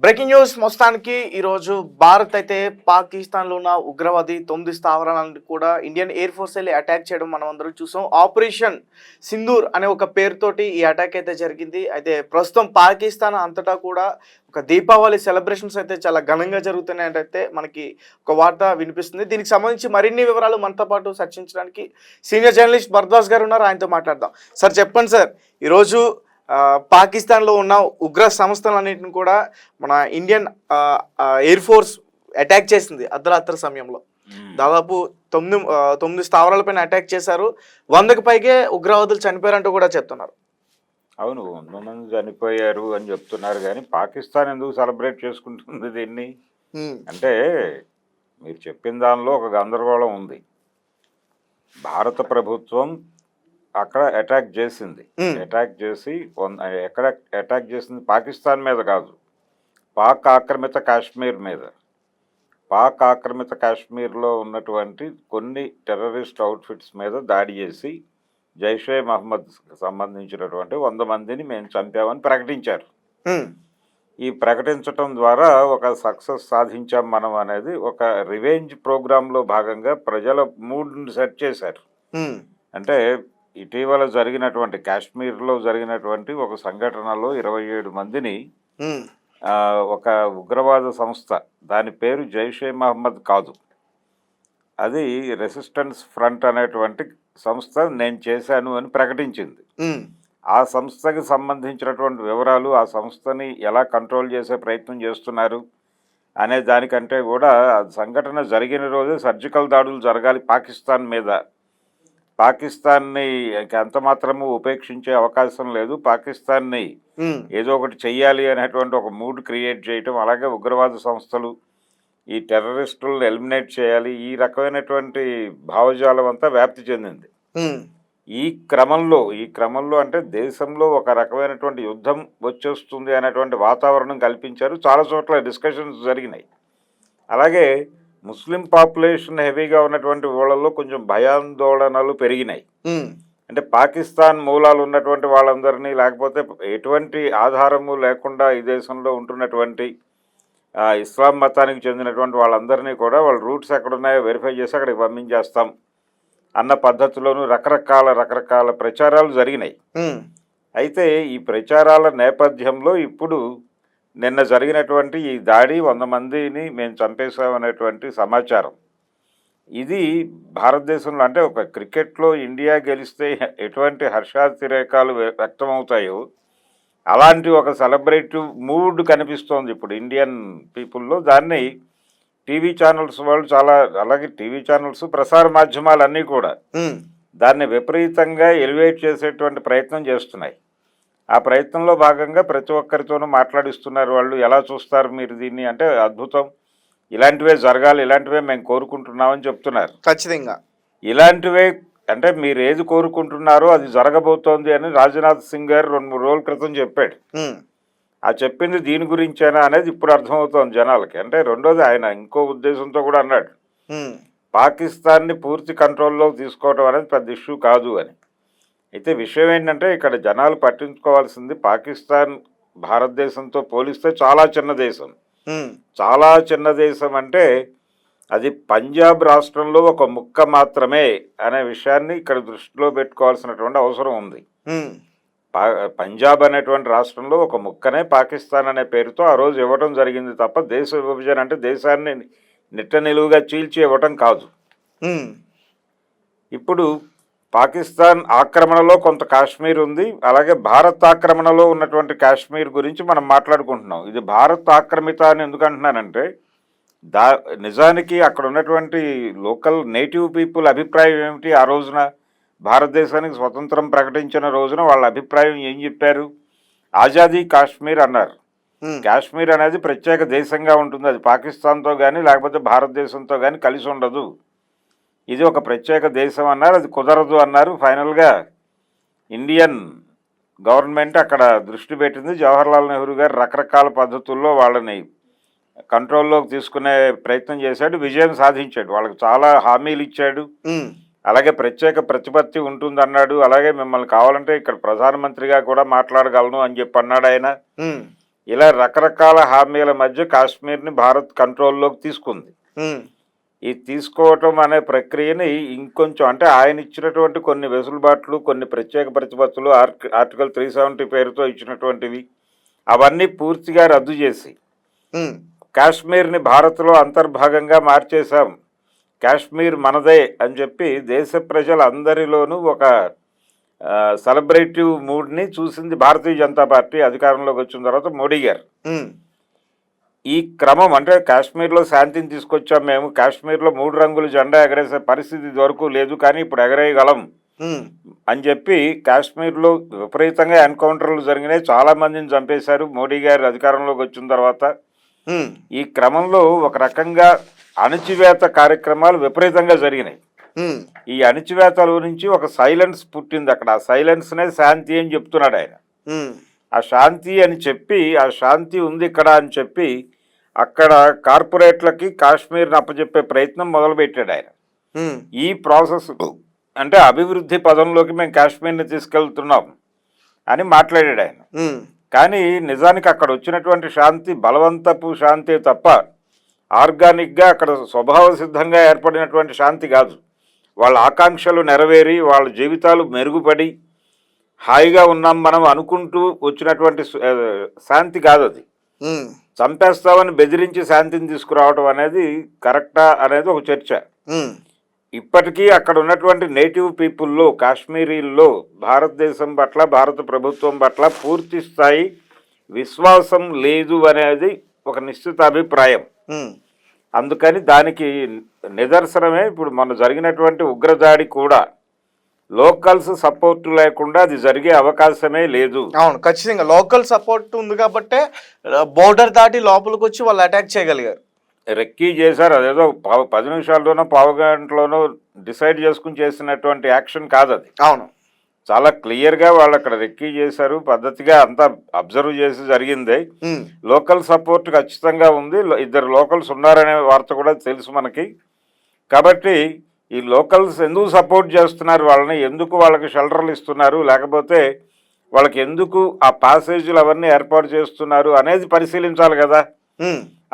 Breaking news మొత్తానికి ఈరోజు భారత్ అయితే పాకిస్తాన్లో ఉన్న ఉగ్రవాది 9 స్థావరాలను కూడా ఇండియన్ ఎయిర్ ఫోర్స్ వెళ్ళి అటాక్ చేయడం మనం అందరం చూసాం. ఆపరేషన్ సింధూర్ అనే ఒక పేరుతోటి ఈ అటాక్ అయితే జరిగింది. అయితే ప్రస్తుతం పాకిస్తాన్ అంతటా కూడా ఒక దీపావళి సెలబ్రేషన్స్ అయితే చాలా ఘనంగా జరుగుతున్నాయంటే మనకి ఒక వార్త వినిపిస్తుంది. దీనికి సంబంధించి మరిన్ని వివరాలు మనతో పాటు చర్చించడానికి సీనియర్ జర్నలిస్ట్ భరద్వాజ్ గారు ఉన్నారు. ఆయనతో మాట్లాడదాం. సార్ చెప్పండి సార్, ఈరోజు పాకిస్తాన్లో ఉన్న ఉగ్ర సంస్థలన్నింటిని కూడా మన ఇండియన్ ఎయిర్ ఫోర్స్ అటాక్ చేసింది అర్ధరాత్రి సమయంలో. దాదాపు 9 స్థావరాలపైన అటాక్ చేశారు. 100కి పైగే ఉగ్రవాదులు చనిపోయారంటూ కూడా చెప్తున్నారు. అవును, 100 మంది చనిపోయారు అని చెప్తున్నారు. కానీ పాకిస్తాన్ ఎందుకు సెలబ్రేట్ చేసుకుంటుంది దీన్ని? అంటే మీరు చెప్పిన దానిలో ఒక గందరగోళం ఉంది. భారత ప్రభుత్వం అక్కడ అటాక్ చేసింది. అటాక్ చేసి ఎక్కడ అటాక్ చేసింది? పాకిస్తాన్ మీద కాదు, పాక్ ఆక్రమిత కాశ్మీర్ మీద. పాక్ ఆక్రమిత కాశ్మీర్లో ఉన్నటువంటి కొన్ని టెర్రరిస్ట్ అవుట్ఫిట్స్ మీద దాడి చేసి జైషే మహమ్మద్ సంబంధించినటువంటి 100 మందిని మేము చంపామని ప్రకటించారు. ఈ ప్రకటించటం ద్వారా ఒక సక్సెస్ సాధించాం మనం అనేది ఒక రివెంజ్ ప్రోగ్రాంలో భాగంగా ప్రజల మూడ్ని సెట్ చేశారు. అంటే ఇటీవల జరిగినటువంటి కాశ్మీర్లో జరిగినటువంటి ఒక సంఘటనలో 27 మందిని ఒక ఉగ్రవాద సంస్థ, దాని పేరు జైషే మహమ్మద్ కాదు, అది రెసిస్టెన్స్ ఫ్రంట్ అనేటువంటి సంస్థ నేను చేశాను అని ప్రకటించింది. ఆ సంస్థకి సంబంధించినటువంటి వివరాలు, ఆ సంస్థని ఎలా కంట్రోల్ చేసే ప్రయత్నం చేస్తున్నారు అనే దానికంటే కూడా సంఘటన జరిగిన రోజే సర్జికల్ దాడులు జరగాలి పాకిస్తాన్ మీద. పాకిస్తాన్ని ఎంత మాత్రము ఉపేక్షించే అవకాశం లేదు, పాకిస్తాన్ని ఏదో ఒకటి చెయ్యాలి అనేటువంటి ఒక మూడ్ క్రియేట్ చేయటం, అలాగే ఉగ్రవాద సంస్థలు, ఈ టెర్రరిస్టులను ఎలిమినేట్ చేయాలి, ఈ రకమైనటువంటి భావజాలం అంతా వ్యాప్తి చెందింది. ఈ క్రమంలో అంటే దేశంలో ఒక రకమైనటువంటి యుద్ధం వచ్చేస్తుంది అనేటువంటి వాతావరణం కల్పించారు. చాలా చోట్ల డిస్కషన్స్ జరిగినాయి. అలాగే ముస్లిం పాపులేషన్ హెవీగా ఉన్నటువంటి ఊళ్ళల్లో కొంచెం భయాందోళనలు పెరిగినాయి. అంటే పాకిస్తాన్ మూలాలు ఉన్నటువంటి వాళ్ళందరినీ, లేకపోతే ఎటువంటి ఆధారము లేకుండా ఈ దేశంలో ఉంటున్నటువంటి ఇస్లాం మతానికి చెందినటువంటి వాళ్ళందరినీ కూడా వాళ్ళ రూట్స్ ఎక్కడున్నాయో వెరిఫై చేసి అక్కడికి పంపించేస్తాం అన్న పద్ధతిలోనూ రకరకాల ప్రచారాలు జరిగినాయి. అయితే ఈ ప్రచారాల నేపథ్యంలో ఇప్పుడు నిన్న జరిగినటువంటి ఈ దాడి 100 మందిని మేము చంపేశామనేటువంటి సమాచారం, ఇది భారతదేశంలో అంటే ఒక క్రికెట్లో ఇండియా గెలిస్తే ఎటువంటి హర్షాతిరేకాలు వ్యక్తమవుతాయో అలాంటి ఒక సెలబ్రేటివ్ మూడ్ కనిపిస్తోంది ఇప్పుడు ఇండియన్ పీపుల్లో. దాన్ని టీవీ ఛానల్స్ వాళ్ళు చాలా, అలాగే టీవీ ఛానల్స్, ప్రసార మాధ్యమాలన్నీ కూడా దాన్ని విపరీతంగా ఎలివేట్ చేసేటువంటి ప్రయత్నం చేస్తున్నాయి. ఆ ప్రయత్నంలో భాగంగా ప్రతి ఒక్కరితోనూ మాట్లాడిస్తున్నారు వాళ్ళు. ఎలా చూస్తారు మీరు దీన్ని అంటే, అద్భుతం, ఇలాంటివే జరగాలి, ఇలాంటివే మేము కోరుకుంటున్నామని చెప్తున్నారు. ఖచ్చితంగా ఇలాంటివే అంటే మీరు ఏది కోరుకుంటున్నారో అది జరగబోతోంది అని రాజ్నాథ్ సింగ్ గారు 2-3 రోజుల క్రితం చెప్పాడు. ఆ చెప్పింది దీని గురించేనా అనేది ఇప్పుడు అర్థమవుతోంది జనాలకి. అంటే రెండోది ఆయన ఇంకో ఉద్దేశంతో కూడా అన్నాడు, పాకిస్తాన్ని పూర్తి కంట్రోల్లో తీసుకోవడం అనేది పెద్ద ఇష్యూ కాదు అని. అయితే విషయం ఏంటంటే ఇక్కడ జనాలు పట్టించుకోవాల్సింది, పాకిస్తాన్ భారతదేశంతో పోలిస్తే చాలా చిన్న దేశం. చాలా చిన్న దేశం అంటే అది పంజాబ్ రాష్ట్రంలో ఒక ముక్క మాత్రమే అనే విషయాన్ని ఇక్కడ దృష్టిలో పెట్టుకోవాల్సినటువంటి అవసరం ఉంది. పంజాబ్ అనేటువంటి రాష్ట్రంలో ఒక ముక్కనే పాకిస్తాన్ అనే పేరుతో ఆ రోజు ఇవ్వటం జరిగింది తప్ప దేశ విభజన అంటే దేశాన్ని నిట్ట నిలువుగా చీల్చి ఇవ్వటం కాదు. ఇప్పుడు పాకిస్తాన్ ఆక్రమణలో కొంత కాశ్మీర్ ఉంది, అలాగే భారత్ ఆక్రమణలో ఉన్నటువంటి కాశ్మీర్ గురించి మనం మాట్లాడుకుంటున్నాం. ఇది భారత్ ఆక్రమిత అని ఎందుకు అంటున్నానంటే, నిజానికి అక్కడ ఉన్నటువంటి లోకల్ నేటివ్ పీపుల్ అభిప్రాయం ఏమిటి? ఆ రోజున భారతదేశానికి స్వతంత్రం ప్రకటించిన రోజున వాళ్ళ అభిప్రాయం ఏం చెప్పారు? ఆజాదీ కాశ్మీర్ అన్నారు. కాశ్మీర్ అనేది ప్రత్యేక దేశంగా ఉంటుంది, అది పాకిస్తాన్తో కానీ లేకపోతే భారతదేశంతో కానీ కలిసి ఉండదు, ఇది ఒక ప్రత్యేక దేశం అన్నారు. అది కుదరదు అన్నారు. ఫైనల్గా ఇండియన్ గవర్నమెంట్ అక్కడ దృష్టి పెట్టింది. జవహర్లాల్ నెహ్రూ గారు రకరకాల పద్ధతుల్లో వాళ్ళని కంట్రోల్లోకి తీసుకునే ప్రయత్నం చేశాడు, విజయం సాధించాడు. వాళ్ళకి చాలా హామీలు ఇచ్చాడు, అలాగే ప్రత్యేక ప్రతిపత్తి ఉంటుందన్నాడు. అలాగే మిమ్మల్ని కావాలంటే ఇక్కడ ప్రధానమంత్రిగా కూడా మాట్లాడగలను అని చెప్పి అన్నాడు ఆయన. ఇలా రకరకాల హామీల మధ్య కాశ్మీర్ని భారత్ కంట్రోల్లోకి తీసుకుంది. ఈ తీసుకోవటం అనే ప్రక్రియని ఇంకొంచెం అంటే ఆయన ఇచ్చినటువంటి కొన్ని వెసులుబాట్లు, కొన్ని ప్రత్యేక ప్రతిపత్తులు, ఆర్టికల్ 370 పేరుతో ఇచ్చినటువంటివి అవన్నీ పూర్తిగా రద్దు చేసి కాశ్మీర్ని భారత్లో అంతర్భాగంగా మార్చేశాం, కాశ్మీర్ మనదే అని చెప్పి దేశ ప్రజలందరిలోనూ ఒక సెలబ్రేటివ్ మూడ్ని చూసింది భారతీయ జనతా పార్టీ అధికారంలోకి వచ్చిన తర్వాత మోడీ గారు. ఈ క్రమం అంటే కాశ్మీర్లో శాంతిని తీసుకొచ్చాం మేము, కాశ్మీర్లో 3 రంగుల జెండా ఎగరేసే పరిస్థితి వరకు లేదు కానీ ఇప్పుడు ఎగరేయగలం అని చెప్పి కాశ్మీర్లో విపరీతంగా ఎన్కౌంటర్లు జరిగినాయి, చాలా మందిని చంపేశారు మోడీ గారు అధికారంలోకి వచ్చిన తర్వాత. ఈ క్రమంలో ఒక రకంగా అణచివేత కార్యక్రమాలు విపరీతంగా జరిగినాయి. ఈ అణచివేతల నుంచి ఒక సైలెన్స్ పుట్టింది అక్కడ. ఆ సైలెన్స్నే శాంతి అని చెప్తున్నాడు ఆయన. ఆ శాంతి అని చెప్పి, ఆ శాంతి ఉంది ఇక్కడ అని చెప్పి అక్కడ కార్పొరేట్లకి కాశ్మీర్ని అప్పచెప్పే ప్రయత్నం మొదలుపెట్టాడు ఆయన. ఈ ప్రాసెస్ అంటే అభివృద్ధి పదంలోకి మేము కాశ్మీర్ని తీసుకెళ్తున్నాం అని మాట్లాడాడు ఆయన. కానీ నిజానికి అక్కడ వచ్చినటువంటి శాంతి బలవంతపు శాంతి తప్ప ఆర్గానిక్గా అక్కడ స్వభావ సిద్ధంగా ఏర్పడినటువంటి శాంతి కాదు. వాళ్ళ ఆకాంక్షలు నెరవేరి వాళ్ళ జీవితాలు మెరుగుపడి హాయిగా ఉన్నాం మనం అనుకుంటూ వచ్చినటువంటి శాంతి కాదు అది. చంపేస్తామని బెదిరించి శాంతిని తీసుకురావడం అనేది కరెక్టా అనేది ఒక చర్చ. ఇప్పటికీ అక్కడ ఉన్నటువంటి నేటివ్ పీపుల్లో, కాశ్మీరీల్లో భారతదేశం పట్ల, భారత ప్రభుత్వం పట్ల పూర్తి స్థాయి విశ్వాసం లేదు అనేది ఒక నిశ్చిత అభిప్రాయం. అందుకని దానికి నిదర్శనమే ఇప్పుడు మొన్న జరిగినటువంటి ఉగ్రదాడి కూడా లోకల్స్ సపోర్ట్ లేకుండా అది జరిగే అవకాశమే లేదు. అవును, ఖచ్చితంగా లోకల్ సపోర్ట్ ఉంది కాబట్టే బోర్డర్ దాటి లోపలికి వచ్చి వాళ్ళు అటాక్ చేయగలిగారు. రెక్కీ చేశారు. అదేదో 10 నిమిషాల్లోనో పావు గంటలోనో డిసైడ్ చేసుకుని చేసినటువంటి యాక్షన్ కాదు అది. అవును, చాలా క్లియర్గా వాళ్ళు అక్కడ రెక్కీ చేశారు, పద్ధతిగా అంతా అబ్జర్వ్ చేసి జరిగింది. లోకల్ సపోర్ట్ ఖచ్చితంగా ఉంది, 2 లోకల్స్ ఉన్నారనే వార్త కూడా తెలుసు మనకి. కాబట్టి ఈ లోకల్స్ ఎందుకు సపోర్ట్ చేస్తున్నారు వాళ్ళని, ఎందుకు వాళ్ళకి షెల్టర్లు ఇస్తున్నారు, లేకపోతే వాళ్ళకి ఎందుకు ఆ ప్యాసేజీలు అవన్నీ ఏర్పాటు చేస్తున్నారు అనేది పరిశీలించాలి కదా.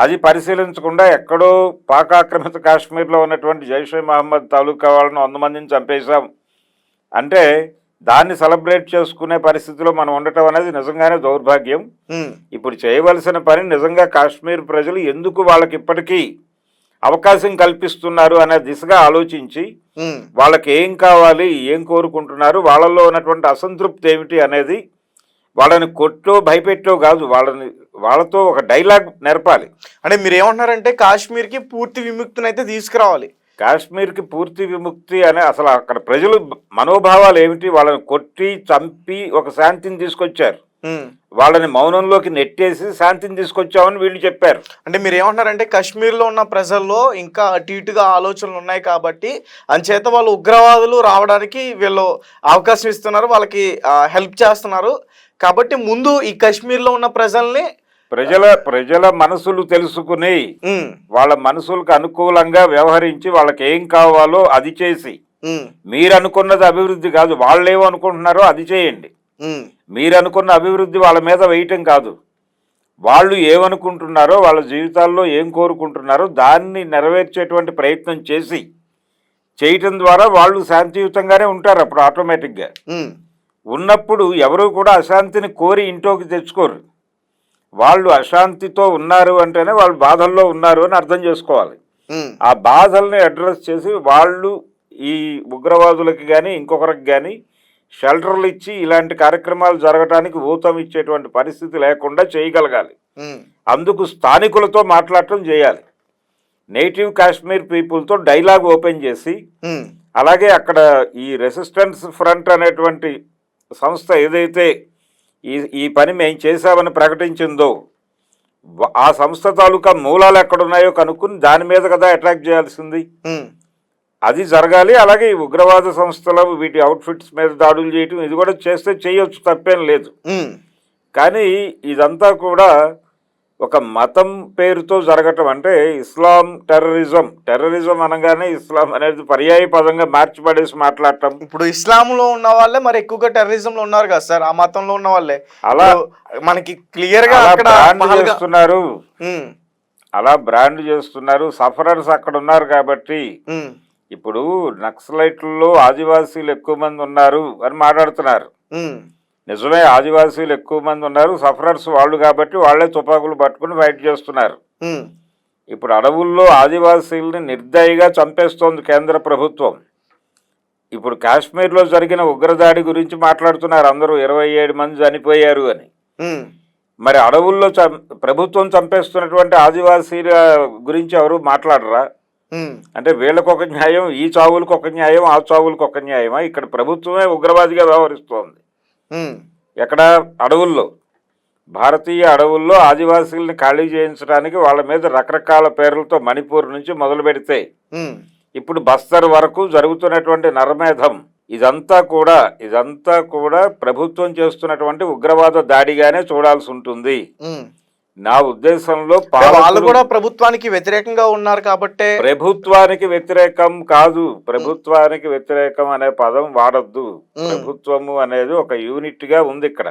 అది పరిశీలించకుండా ఎక్కడో పాక్ ఆక్రమిత కాశ్మీర్లో ఉన్నటువంటి జైషే మహమ్మద్ తాలూకా వాళ్ళని 100 మందిని చంపేశాం అంటే దాన్ని సెలబ్రేట్ చేసుకునే పరిస్థితిలో మనం ఉండటం అనేది నిజంగానే దౌర్భాగ్యం. ఇప్పుడు చేయవలసిన పని నిజంగా కాశ్మీర్ ప్రజలు ఎందుకు వాళ్ళకి ఇప్పటికీ అవకాశం కల్పిస్తున్నారు అనే దిశగా ఆలోచించి వాళ్ళకి ఏం కావాలి, ఏం కోరుకుంటున్నారు, వాళ్ళల్లో ఉన్నటువంటి అసంతృప్తి ఏమిటి అనేది వాళ్ళని కొట్టో భయపెట్టో కాదు, వాళ్ళతో ఒక డైలాగ్ నేర్పాలి. అంటే మీరు ఏమంటున్నారంటే కాశ్మీర్కి పూర్తి విముక్తిని అయితే తీసుకురావాలి. కాశ్మీర్కి పూర్తి విముక్తి అనే అసలు అక్కడ ప్రజలు మనోభావాలు ఏమిటి, వాళ్ళని కొట్టి చంపి ఒక శాంతిని తీసుకొచ్చారు, వాళ్ళని మౌనంలోకి నెట్టేసి శాంతిని తీసుకొచ్చామని వీళ్ళు చెప్పారు. అంటే మీరు ఏమంటున్నారంటే కాశ్మీర్లో ఉన్న ప్రజల్లో ఇంకా అటు ఇటుగా ఆలోచనలు ఉన్నాయి కాబట్టి అంచేత వాళ్ళు ఉగ్రవాదులు రావడానికి వీళ్ళు అవకాశం ఇస్తున్నారు, వాళ్ళకి హెల్ప్ చేస్తున్నారు. కాబట్టి ముందు ఈ కాశ్మీర్లో ఉన్న ప్రజల మనసులు తెలుసుకుని వాళ్ళ మనసులకు అనుకూలంగా వ్యవహరించి వాళ్ళకి ఏం కావాలో అది చేసి, మీరు అనుకున్నది అభివృద్ధి కాదు, వాళ్ళు ఏమనుకుంటున్నారో అది చేయండి. మీరు అనుకున్న అభివృద్ధి వాళ్ళ మీద వేయటం కాదు, వాళ్ళు ఏమనుకుంటున్నారో వాళ్ళ జీవితాల్లో ఏం కోరుకుంటున్నారో దాన్ని నెరవేర్చేటువంటి ప్రయత్నం చేయటం ద్వారా వాళ్ళు శాంతియుతంగానే ఉంటారు. అప్పుడు ఆటోమేటిక్గా ఉన్నప్పుడు ఎవరు కూడా అశాంతిని కోరి ఇంట్లోకి తెచ్చుకోరు. వాళ్ళు అశాంతితో ఉన్నారు అంటేనే వాళ్ళు బాధల్లో ఉన్నారు అని అర్థం చేసుకోవాలి. ఆ బాధల్ని అడ్రస్ చేసి వాళ్ళు ఈ ఉగ్రవాదులకి కానీ ఇంకొకరికి కానీ షెల్టర్లు ఇచ్చి ఇలాంటి కార్యక్రమాలు జరగడానికి ఊతం ఇచ్చేటువంటి పరిస్థితి లేకుండా చేయగలగాలి. అందుకు స్థానికులతో మాట్లాడటం చేయాలి, నేటివ్ కాశ్మీర్ పీపుల్తో డైలాగ్ ఓపెన్ చేసి, అలాగే అక్కడ ఈ రెసిస్టెన్స్ ఫ్రంట్ అనేటువంటి సంస్థ ఏదైతే ఈ పని మేము చేశామని ప్రకటించిందో ఆ సంస్థ తాలూకా మూలాలు ఎక్కడున్నాయో కనుక్కుని దాని మీద కదా అటాక్ చేయాల్సింది, అది జరగాలి. అలాగే ఈ ఉగ్రవాద సంస్థలు వీటి అవుట్ఫిట్స్ మీద దాడులు చేయటం ఇది కూడా చేయొచ్చు, తప్పేం లేదు. కానీ ఇదంతా కూడా ఒక మతం పేరుతో జరగటం అంటే ఇస్లాం టెర్రరిజం అనగానే ఇస్లాం అనేది పర్యాయ పదంగా మార్చిపడేసి మాట్లాడటం. ఇప్పుడు ఇస్లాంలో ఉన్న వాళ్ళే మరి ఎక్కువగా టెర్రరిజం లో ఉన్నారు కదా సార్, ఆ మతంలో ఉన్న వాళ్ళే. అలా మనకి క్లియర్ గా అక్కడ చేస్తున్నారు, అలా బ్రాండ్ చేస్తున్నారు. సఫరర్స్ అక్కడ ఉన్నారు కాబట్టి ఇప్పుడు నక్సలైట్లలో ఆదివాసీలు ఎక్కువ మంది ఉన్నారు అని మాట్లాడుతున్నారు. నిజమే, ఆదివాసీలు ఎక్కువ మంది ఉన్నారు, సఫరర్స్ వాళ్ళు కాబట్టి వాళ్లే తుపాకులు పట్టుకుని ఫైట్ చేస్తున్నారు. ఇప్పుడు అడవుల్లో ఆదివాసీల్ని నిర్దయగా చంపేస్తోంది కేంద్ర ప్రభుత్వం. ఇప్పుడు కాశ్మీర్లో జరిగిన ఉగ్రదాడి గురించి మాట్లాడుతున్నారు అందరూ, 27 మంది చనిపోయారు అని. మరి అడవుల్లో ప్రభుత్వం చంపేస్తున్నటువంటి ఆదివాసీల గురించి ఎవరు మాట్లాడరా? అంటే వీళ్ళకు ఒక న్యాయం, ఈ చావులకు ఒక న్యాయం, ఆ చావులకు ఒక న్యాయమా? ఇక్కడ ప్రభుత్వమే ఉగ్రవాదిగా వ్యవహరిస్తోంది. ఎక్కడ? అడవుల్లో, భారతీయ అడవుల్లో ఆదివాసీల్ని ఖాళీ చేయించడానికి వాళ్ళ మీద రకరకాల పేర్లతో మణిపూర్ నుంచి మొదలు పెడితే ఇప్పుడు బస్తర్ వరకు జరుగుతున్నటువంటి నరమేధం, ఇదంతా కూడా ప్రభుత్వం చేస్తున్నటువంటి ఉగ్రవాద దాడిగానే చూడాల్సి ఉంటుంది. నా ఉద్దేశంలో వాళ్ళు కూడా ప్రభుత్వానికి వ్యతిరేకంగా ఉన్నారు కాబట్టి. ప్రభుత్వానికి వ్యతిరేకం కాదు, ప్రభుత్వానికి వ్యతిరేకం అనే పదం వాడద్దు. ప్రభుత్వము అనేది ఒక యూనిట్ గా ఉంది ఇక్కడ.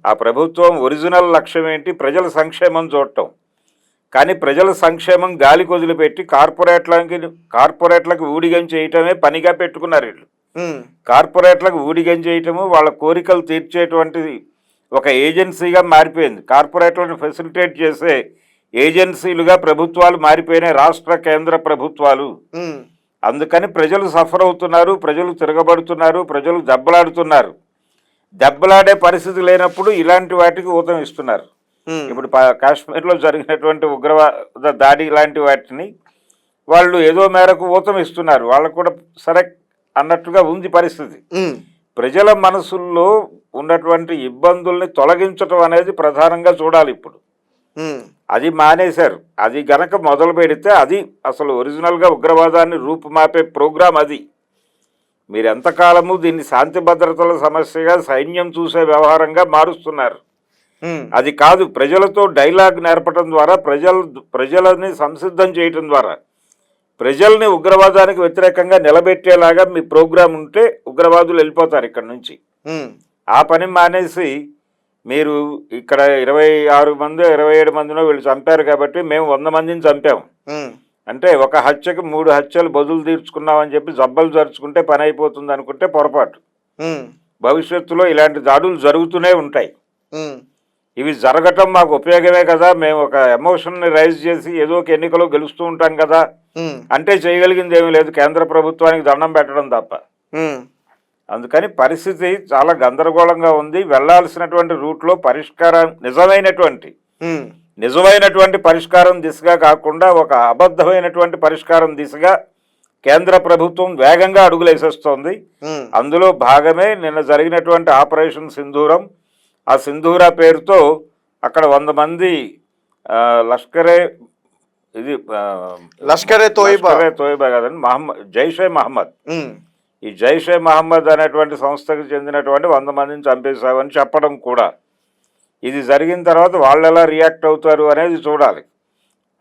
ఆ ప్రభుత్వం ఒరిజినల్ లక్ష్యం ఏంటి? ప్రజల సంక్షేమం చూడటం. కానీ ప్రజల సంక్షేమం గాలి కొదిలిపెట్టి కార్పొరేట్లకు ఊడిగం చేయటమే పనిగా పెట్టుకున్నారు వీళ్ళు. కార్పొరేట్లకు ఊడిగం చేయటము, వాళ్ళ కోరికలు తీర్చేటువంటిది ఒక ఏజెన్సీగా మారిపోయింది. కార్పొరేట్లను ఫెసిలిటేట్ చేసే ఏజెన్సీలుగా ప్రభుత్వాలు మారిపోయినాయి, రాష్ట్ర కేంద్ర ప్రభుత్వాలు. అందుకని ప్రజలు సఫర్ అవుతున్నారు, ప్రజలు తిరగబడుతున్నారు, ప్రజలు దెబ్బలాడుతున్నారు. దెబ్బలాడే పరిస్థితి లేనప్పుడు ఇలాంటి వాటికి ఊతం ఇస్తున్నారు. ఇప్పుడు కాశ్మీర్లో జరిగినటువంటి ఉగ్రవాద దాడి లాంటి వాటిని వాళ్ళు ఏదో మేరకు ఊతం ఇస్తున్నారు. వాళ్ళకు కూడా సరే అన్నట్టుగా ఉంది పరిస్థితి. ప్రజల మనసుల్లో ఉన్నటువంటి ఇబ్బందుల్ని తొలగించడం అనేది ప్రధానంగా చూడాలి ఇప్పుడు. అది మానేశారు. అది గనక మొదలు పెడితే అది అసలు ఒరిజినల్గా ఉగ్రవాదాన్ని రూపుమాపే ప్రోగ్రాం అది. మీరు ఎంతకాలము దీన్ని శాంతి భద్రతల సమస్యగా సైన్యం చూసే వ్యవహారంగా మారుస్తున్నారు. అది కాదు, ప్రజలతో డైలాగ్ నేర్పడం ద్వారా, ప్రజలని సంసిద్ధం చేయటం ద్వారా ప్రజల్ని ఉగ్రవాదానికి వ్యతిరేకంగా నిలబెట్టేలాగా మీ ప్రోగ్రాం ఉంటే ఉగ్రవాదులు వెళ్ళిపోతారు ఇక్కడ నుంచి. ఆ పని మానేసి మీరు ఇక్కడ 26 మంది 27 మందినో వీళ్ళు చంపారు కాబట్టి మేము 100 మందిని చంపాము అంటే ఒక హత్యకు 3 హత్యలు బదులు తీర్చుకున్నామని చెప్పి జబ్బలు జరుచుకుంటే పని అయిపోతుంది అనుకుంటే పొరపాటు. భవిష్యత్తులో ఇలాంటి దాడులు జరుగుతూనే ఉంటాయి. ఇవి జరగటం మాకు ఉపయోగమే కదా, మేము ఒక ఎమోషన్ని రైజ్ చేసి ఏదో ఒక ఎన్నికలో గెలుస్తూ ఉంటాం కదా అంటే చేయగలిగింది ఏమీ లేదు, కేంద్ర ప్రభుత్వానికి దండం పెట్టడం తప్ప. అందుకని పరిస్థితి చాలా గందరగోళంగా ఉంది. వెళ్లాల్సినటువంటి రూట్లో పరిష్కారం నిజమైనటువంటి పరిష్కారం దిశగా కాకుండా ఒక అబద్ధమైనటువంటి పరిష్కారం దిశగా కేంద్ర ప్రభుత్వం వేగంగా అడుగులేసేస్తోంది. అందులో భాగమే నిన్న జరిగినటువంటి ఆపరేషన్ సింధూరం. ఆ సింధూరా పేరుతో అక్కడ 100 మంది లష్కరే తోయిబా కదండి, జైషే మహమ్మద్, ఈ జైషే మహమ్మద్ అనేటువంటి సంస్థకు చెందినటువంటి 100 మందిని చంపేశామని చెప్పడం కూడా. ఇది జరిగిన తర్వాత వాళ్ళు ఎలా రియాక్ట్ అవుతారు అనేది చూడాలి.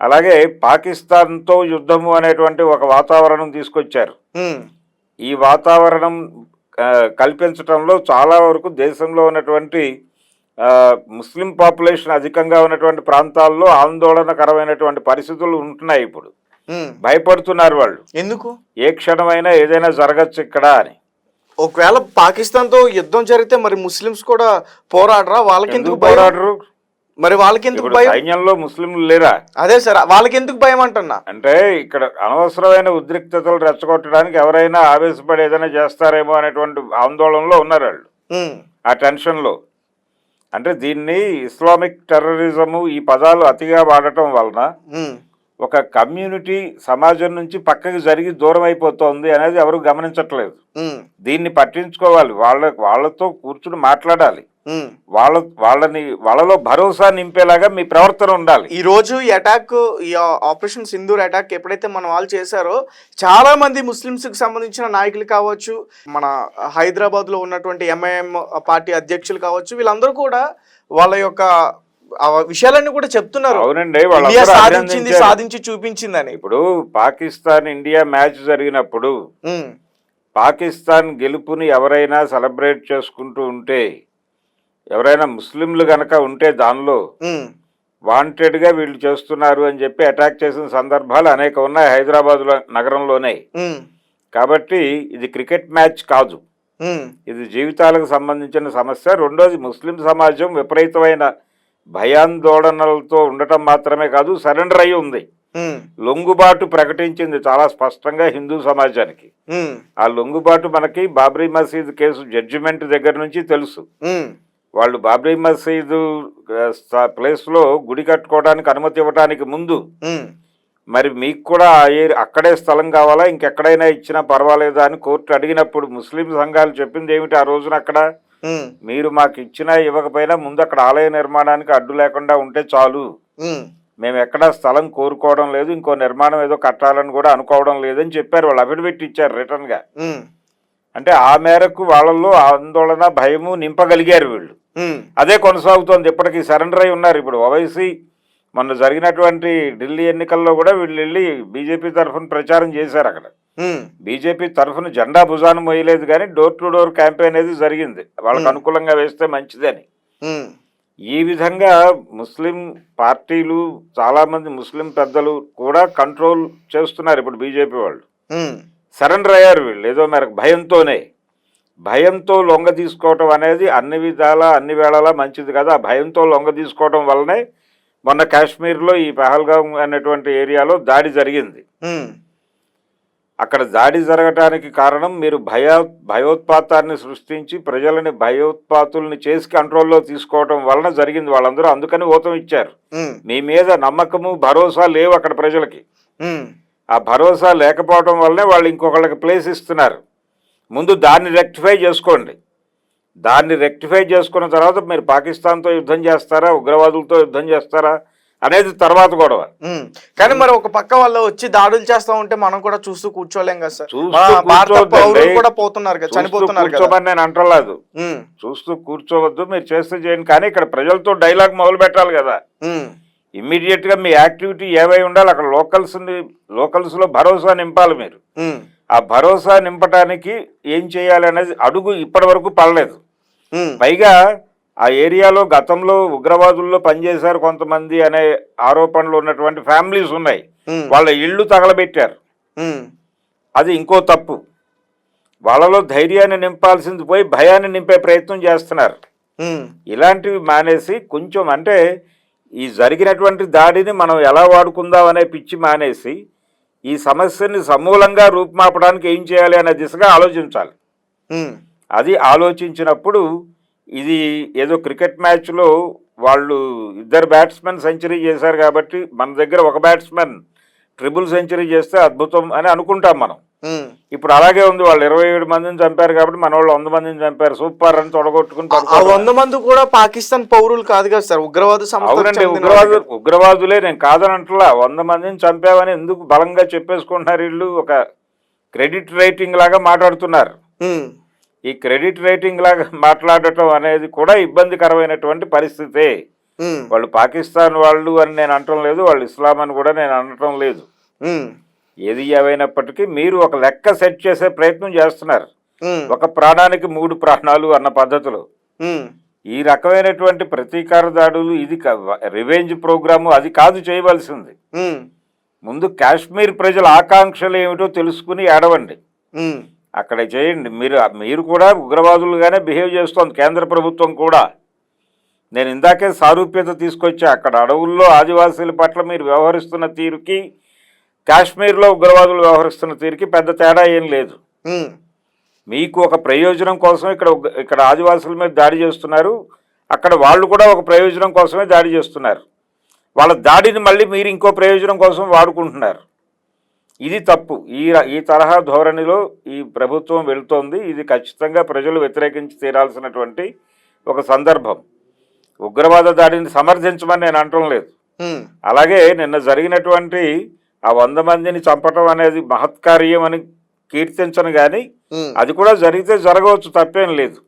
అలాగే పాకిస్తాన్తో యుద్ధము అనేటువంటి ఒక వాతావరణం తీసుకొచ్చారు. ఈ వాతావరణం కల్పించడంలో చాలా వరకు దేశంలో ఉన్నటువంటి ముస్లిం పాపులేషన్ అధికంగా ఉన్నటువంటి ప్రాంతాల్లో ఆందోళనకరమైనటువంటి పరిస్థితులు ఉంటున్నాయి. ఇప్పుడు భయపడుతున్నారు వాళ్ళు. ఎందుకు? ఏ క్షణమైనా ఏదైనా జరగచ్చు ఇక్కడ అని. ఒకవేళ పాకిస్తాన్ తో యుద్ధం జరిగితే మరి ముస్లిమ్స్ కూడా పోరాడరా? వాళ్ళకి ఎందుకు పోరాడరు? మరి వాళ్ళకి ఎందుకు భయం? సైన్యంలో ముస్లింలు లేరా? అదే సార్, వాళ్ళకి ఎందుకు భయం అంటున్నా అంటే ఇక్కడ అనవసరమైన ఉద్రిక్తతలు రెచ్చగొట్టడానికి ఎవరైనా ఆవేశపడి ఏదైనా చేస్తారేమో అనేటువంటి ఆందోళనలో ఉన్నారు వాళ్ళు, ఆ టెన్షన్లో. అంటే దీన్ని ఇస్లామిక్ టెర్రరిజము ఈ పదాలు అతిగా వాడటం వలన ఒక కమ్యూనిటీ సమాజం నుంచి పక్కకి జరిగి దూరం అయిపోతుంది అనేది ఎవరు గమనించట్లేదు. దీన్ని పట్టించుకోవాలి, వాళ్ళతో కూర్చుని మాట్లాడాలి, వాళ్ళలో భరోసా నింపేలాగా మీ ప్రవర్తన ఉండాలి. ఈ రోజు ఈ ఆపరేషన్ సింధూర్ అటాక్ ఎప్పుడైతే మన వాళ్ళు చేశారో చాలా మంది ముస్లిమ్స్ కి సంబంధించిన నాయకులు కావచ్చు, మన హైదరాబాద్ లో ఉన్నటువంటి ఎంఐఎం పార్టీ అధ్యక్షులు కావచ్చు, వీళ్ళందరూ కూడా వాళ్ళ యొక్క ఆ విషయాలన్నీ కూడా చెప్తున్నారు. అవునండి, ఇండియా వాళ్ళందరూ సాధించింది, అభినందించారు. సాధించి చూపించిందని. ఇప్పుడు పాకిస్తాన్ ఇండియా మ్యాచ్ జరిగినప్పుడు ఉమ్, పాకిస్తాన్ గెలుపుని ఎవరైనా సెలబ్రేట్ చేసుకుంటూ ఉంటే, ఎవరైనా ముస్లింలు గనక ఉంటే దానిలో ఉమ్, వాంటెడ్గా వీళ్ళు చేస్తున్నారు అని చెప్పి అటాక్ చేసిన సందర్భాలు అనేక ఉన్నాయి హైదరాబాద్ నగరంలోనే. ఉమ్, కాబట్టి ఇది క్రికెట్ మ్యాచ్ కాదు, ఉమ్, ఇది జీవితాలకు సంబంధించిన సమస్య. రెండోది, ముస్లిం సమాజం విపరీతమైన భయాందోళనలతో ఉండటం మాత్రమే కాదు, సరెండర్ అయి ఉంది, ఉమ్, లొంగుబాటు ప్రకటించింది చాలా స్పష్టంగా హిందూ సమాజానికి. ఉమ్, ఆ లొంగుబాటు మనకి బాబ్రీ మసీద్ కేసు జడ్జిమెంట్ దగ్గర నుంచి తెలుసు. ఉమ్, వాళ్ళు బాబ్రీ మసీదు ప్లేస్లో గుడి కట్టుకోవడానికి అనుమతి ఇవ్వడానికి ముందు ఉమ్, మరి మీకు కూడా అక్కడే స్థలం కావాలా, ఇంకెక్కడైనా ఇచ్చినా పర్వాలేదా అని కోర్టు అడిగినప్పుడు ముస్లిం సంఘాలు చెప్పింది ఏమిటి ఆ రోజున అక్కడ, ఉమ్, మీరు మాకు ఇచ్చినా ఇవ్వకపోయినా ముందు అక్కడ ఆలయ నిర్మాణానికి అడ్డు లేకుండా ఉంటే చాలు, ఉమ్, మేము ఎక్కడా స్థలం కోరుకోవడం లేదు, ఇంకో నిర్మాణం ఏదో కట్టాలని కూడా అనుకోవడం లేదని చెప్పారు. వాళ్ళు అఫిడవిట్ ఇచ్చారు రిటర్న్గా. ఉమ్, అంటే ఆ మేరకు వాళ్ళల్లో ఆందోళన భయము నింపగలిగారు వీళ్ళు. ఉమ్, అదే కొనసాగుతోంది, ఇప్పటికీ సరెండర్ అయి ఉన్నారు. ఇప్పుడు ఓవైసీ మొన్న జరిగినటువంటి ఢిల్లీ ఎన్నికల్లో కూడా వీళ్ళు వెళ్ళి బీజేపీ తరఫున ప్రచారం చేశారు. అక్కడ ఉమ్, బీజేపీ తరఫున జెండా భుజాన్ని మోయలేదు, కానీ డోర్ టు డోర్ క్యాంపెయిన్ అనేది జరిగింది, వాళ్ళకు అనుకూలంగా వేస్తే మంచిదని. ఉమ్, ఈ విధంగా ముస్లిం పార్టీలు, చాలామంది ముస్లిం పెద్దలు కూడా కంట్రోల్ చేస్తున్నారు ఇప్పుడు బీజేపీ వాళ్ళు. ఉమ్, సరెండర్ అయ్యారు వీళ్ళు ఏదో మేరకు భయంతోనే. భయంతో లొంగ తీసుకోవటం అనేది అన్ని విధాలా అన్ని వేళలా మంచిది కదా. ఆ భయంతో లొంగ తీసుకోవటం వల్లనే మొన్న కాశ్మీర్లో ఈ పహల్గామ్ అనేటువంటి ఏరియాలో దాడి జరిగింది. ఉమ్, అక్కడ దాడి జరగటానికి కారణం మీరు భయోత్పాతాన్ని సృష్టించి ప్రజలని భయోత్పాతుల్ని చేసి కంట్రోల్లో తీసుకోవటం వలన జరిగింది. వాళ్ళందరూ అందుకని ఊతం ఇచ్చారు. ఉమ్, మీ మీద నమ్మకము భరోసా లేవు అక్కడ ప్రజలకి. ఉమ్, ఆ భరోసా లేకపోవడం వల్లనే వాళ్ళు ఇంకొకళ్ళకి ప్లేస్ ఇస్తున్నారు. ముందు దాన్ని రెక్టిఫై చేసుకోండి. దాన్ని రెక్టిఫై చేసుకున్న తర్వాత మీరు పాకిస్తాన్తో యుద్ధం చేస్తారా, ఉగ్రవాదులతో యుద్ధం చేస్తారా అనేది తర్వాత గొడవ. కానీ మరి ఒక పక్క వాళ్ళు వచ్చి దాడులు చేస్తా ఉంటే మనం కూడా చూస్తూ కూర్చోలేం కదా సార్. చూస్తూ పౌరులు కూడా పోతున్నారు కదా, చనిపోతున్నారు కదా. కూర్చోమని నేను అంటలేదు, చూస్తూ కూర్చోవద్దు, మీరు చేస్తే చేయండి. కానీ ఇక్కడ ప్రజలతో డైలాగ్ మొదలు పెట్టాలి కదా. ఇమ్మీడియట్ గా మీ యాక్టివిటీ ఏవై ఉండాలి, అక్కడ లోకల్స్ లో భరోసా నింపాలి మీరు. ఆ భరోసా నింపడానికి ఏం చేయాలి అనేది అడుగు ఇప్పటి వరకు పడలేదు. పైగా ఆ ఏరియాలో గతంలో ఉగ్రవాదుల్లో పనిచేశారు కొంతమంది అనే ఆరోపణలు ఉన్నటువంటి ఫ్యామిలీస్ ఉన్నాయి. వాళ్ళ ఇళ్ళు తగలబెట్టారు. అది ఇంకో తప్పు. వాళ్ళలో ధైర్యాన్ని నింపాల్సింది పోయి భయాన్ని నింపే ప్రయత్నం చేస్తున్నారు. ఇలాంటివి మానేసి కొంచెం అంటే ఈ జరిగినటువంటి దాడిని మనం ఎలా వాడుకుందాం అనే పిచ్చి మానేసి ఈ సమస్యని సమూలంగా రూపుమాపడానికి ఏం చేయాలి అనే దిశగా ఆలోచించాలి. అది ఆలోచించినప్పుడు ఇది ఏదో క్రికెట్ మ్యాచ్లో వాళ్ళు ఇద్దరు బ్యాట్స్మెన్ సెంచరీ చేశారు కాబట్టి మన దగ్గర ఒక బ్యాట్స్మెన్ ట్రిపుల్ సెంచరీ చేస్తే అద్భుతం అని అనుకుంటాం మనం. ఇప్పుడు అలాగే ఉంది, వాళ్ళు 27 మందిని చంపారు కాబట్టి మన వాళ్ళు 100 మందిని చంపారు, సూపర్ అని తొడగొట్టుకుని 100 మంది కూడా పాకిస్తాన్ పౌరులు కాదు కదా సార్, ఉగ్రవాద సంస్థ. అవునండి, ఉగ్రవాదులే, నేను కాదనంటలా. 100 మందిని చంపామని ఎందుకు బలంగా చెప్పేసుకుంటున్నారు వీళ్ళు? ఒక క్రెడిట్ రైటింగ్ లాగా మాట్లాడుతున్నారు. ఈ క్రెడిట్ రైటింగ్ లాగా మాట్లాడటం అనేది కూడా ఇబ్బందికరమైనటువంటి పరిస్థితే. వాళ్ళు పాకిస్తాన్ వాళ్ళు అని నేను అనటం లేదు, వాళ్ళు ఇస్లాం అని కూడా నేను అనటం లేదు. ఏది ఏవైనప్పటికీ మీరు ఒక లెక్క సెట్ చేసే ప్రయత్నం చేస్తున్నారు. ఒక ప్రాణానికి 3 ప్రాణాలు అన్న పద్ధతిలో ఈ రకమైనటువంటి ప్రతీకార దాడులు, ఇది రివెంజ్ ప్రోగ్రాము అది కాదు చేయవలసింది. ముందు కాశ్మీర్ ప్రజల ఆకాంక్షలు ఏమిటో తెలుసుకుని ఏడవండి, అక్కడ చేయండి. మీరు కూడా ఉగ్రవాదులుగానే బిహేవ్ చేస్తోంది కేంద్ర ప్రభుత్వం కూడా. నేను ఇందాకే సారూప్యత తీసుకొచ్చా. అక్కడ అడవుల్లో ఆదివాసీల పట్ల మీరు వ్యవహరిస్తున్న తీరుకి కాశ్మీర్లో ఉగ్రవాదులు వ్యవహరిస్తున్న తీరుకి పెద్ద తేడా ఏం లేదు. మీకు ఒక ప్రయోజనం కోసం ఇక్కడ ఆదివాసుల మీద దాడి చేస్తున్నారు, అక్కడ వాళ్ళు కూడా ఒక ప్రయోజనం కోసమే దాడి చేస్తున్నారు. వాళ్ళ దాడిని మళ్ళీ మీరు ఇంకో ప్రయోజనం కోసం వాడుకుంటున్నారు. ఇది తప్పు. ఈ తరహా ధోరణిలో ఈ ప్రభుత్వం వెళుతోంది. ఇది ఖచ్చితంగా ప్రజలు వ్యతిరేకించి తీరాల్సినటువంటి ఒక సందర్భం. ఉగ్రవాద దాడిని సమర్థించమని నేను అనటం లేదు. అలాగే నిన్న జరిగినటువంటి ఆ 100 మందిని చంపటం అనేది మహత్కార్యం అని కీర్తించను, కానీ అది కూడా జరిగితే జరగవచ్చు, తప్పేం లేదు.